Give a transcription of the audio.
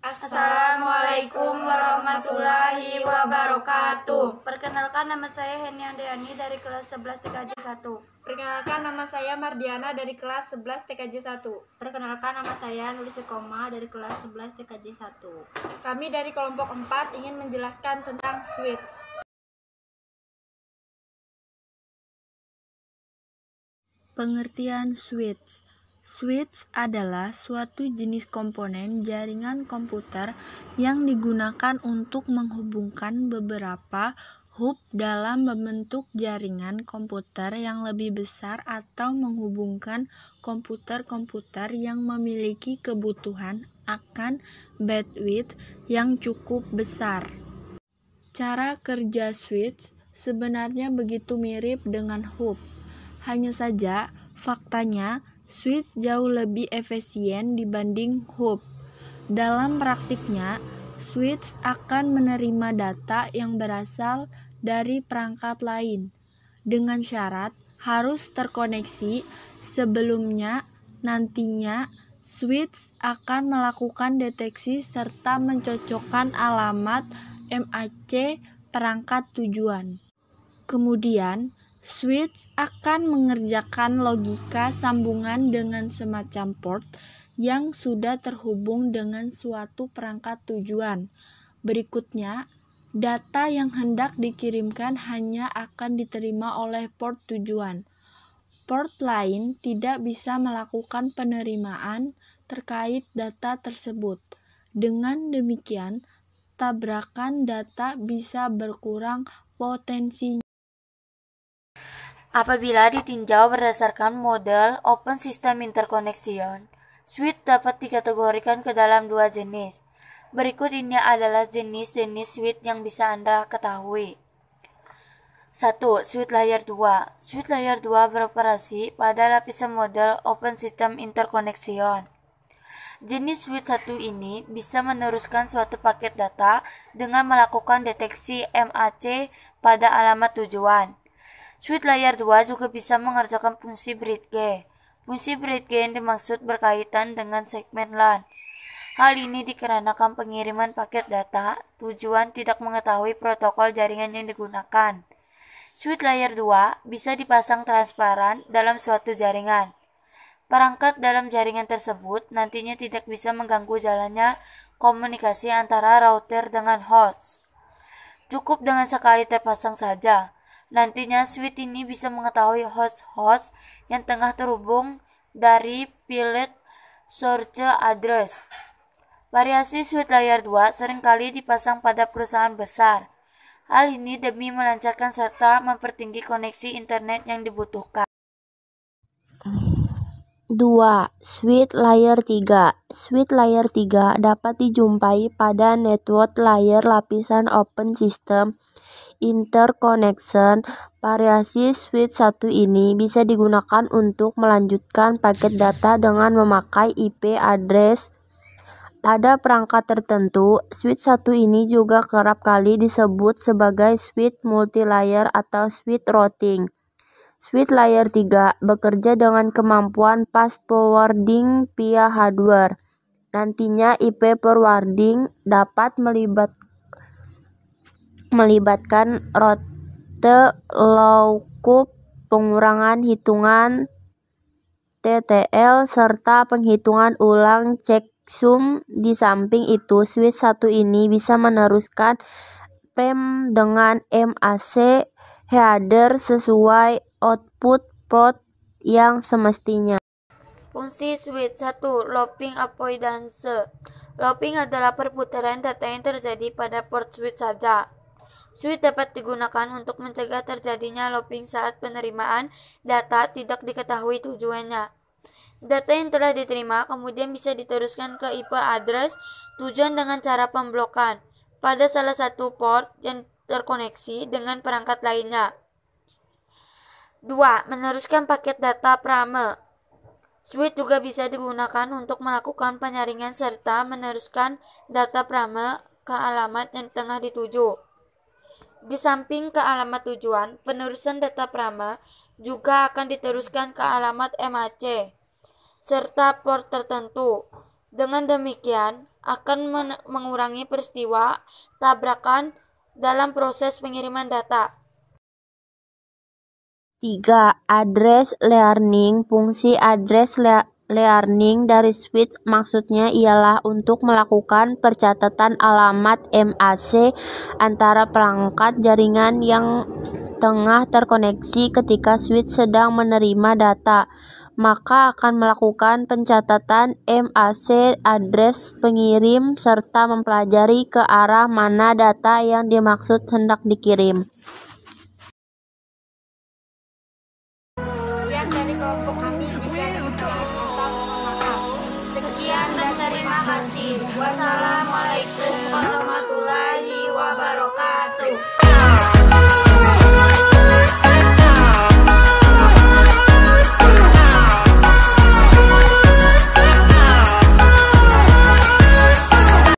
Assalamualaikum warahmatullahi wabarakatuh. Perkenalkan, nama saya Heni Andriani dari kelas 11 TKJ 1. Perkenalkan, nama saya Mardiana dari kelas 11 TKJ 1. Perkenalkan, nama saya Nurul Koma dari kelas 11 TKJ 1. Kami dari kelompok 4 ingin menjelaskan tentang switch. Pengertian switch. Switch adalah suatu jenis komponen jaringan komputer yang digunakan untuk menghubungkan beberapa hub dalam membentuk jaringan komputer yang lebih besar atau menghubungkan komputer-komputer yang memiliki kebutuhan akan bandwidth yang cukup besar. Cara kerja switch sebenarnya begitu mirip dengan hub. Hanya saja, faktanya, switch jauh lebih efisien dibanding hub. Dalam praktiknya, switch akan menerima data yang berasal dari perangkat lain, dengan syarat harus terkoneksi sebelumnya. Nantinya, switch akan melakukan deteksi serta mencocokkan alamat MAC perangkat tujuan. Kemudian, switch akan mengerjakan logika sambungan dengan semacam port yang sudah terhubung dengan suatu perangkat tujuan. Berikutnya, data yang hendak dikirimkan hanya akan diterima oleh port tujuan. Port lain tidak bisa melakukan penerimaan terkait data tersebut. Dengan demikian, tabrakan data bisa berkurang potensinya. Apabila ditinjau berdasarkan model Open System Interconnection, switch dapat dikategorikan ke dalam dua jenis. Berikut ini adalah jenis-jenis switch yang bisa Anda ketahui. 1. Switch layer 2. Switch layer 2 beroperasi pada lapisan model Open System Interconnection. Jenis switch 1 ini bisa meneruskan suatu paket data dengan melakukan deteksi MAC pada alamat tujuan. Switch layer 2 juga bisa mengerjakan fungsi bridge. Fungsi bridge yang dimaksud berkaitan dengan segmen LAN. Hal ini dikarenakan pengiriman paket data tujuan tidak mengetahui protokol jaringan yang digunakan. Switch layer 2 bisa dipasang transparan dalam suatu jaringan. Perangkat dalam jaringan tersebut nantinya tidak bisa mengganggu jalannya komunikasi antara router dengan host. Cukup dengan sekali terpasang saja. Nantinya switch ini bisa mengetahui host-host yang tengah terhubung dari pilot source address. Variasi switch layer 2 seringkali dipasang pada perusahaan besar. Hal ini demi melancarkan serta mempertinggi koneksi internet yang dibutuhkan. 2. Switch layer 3. Switch layer 3 dapat dijumpai pada network layer lapisan open system interconnection. Variasi switch 1 ini bisa digunakan untuk melanjutkan paket data dengan memakai IP address pada perangkat tertentu. Switch 1 ini juga kerap kali disebut sebagai switch multilayer atau switch routing. Switch layer 3 bekerja dengan kemampuan fast forwarding via hardware. Nantinya IP forwarding dapat melibatkan rute lookup, pengurangan hitungan TTL, serta penghitungan ulang checksum. Di samping itu, switch 1 ini bisa meneruskan frame dengan MAC header sesuai output port yang semestinya. Fungsi switch 1. Looping avoidance. Looping adalah perputaran data yang terjadi pada port switch saja. Switch dapat digunakan untuk mencegah terjadinya looping saat penerimaan data tidak diketahui tujuannya. Data yang telah diterima kemudian bisa diteruskan ke IP address tujuan dengan cara pemblokan pada salah satu port yang terkoneksi dengan perangkat lainnya. 2. Meneruskan paket data prame. Switch juga bisa digunakan untuk melakukan penyaringan serta meneruskan data prame ke alamat yang tengah dituju. Di samping ke alamat tujuan, penerusan data prame juga akan diteruskan ke alamat MAC serta port tertentu. Dengan demikian, akan mengurangi peristiwa tabrakan dalam proses pengiriman data. 3. Address learning. Fungsi address learning dari switch maksudnya ialah untuk melakukan percatatan alamat MAC antara perangkat jaringan yang tengah terkoneksi ketika switch sedang menerima data. Maka akan melakukan pencatatan MAC address pengirim serta mempelajari ke arah mana data yang dimaksud hendak dikirim.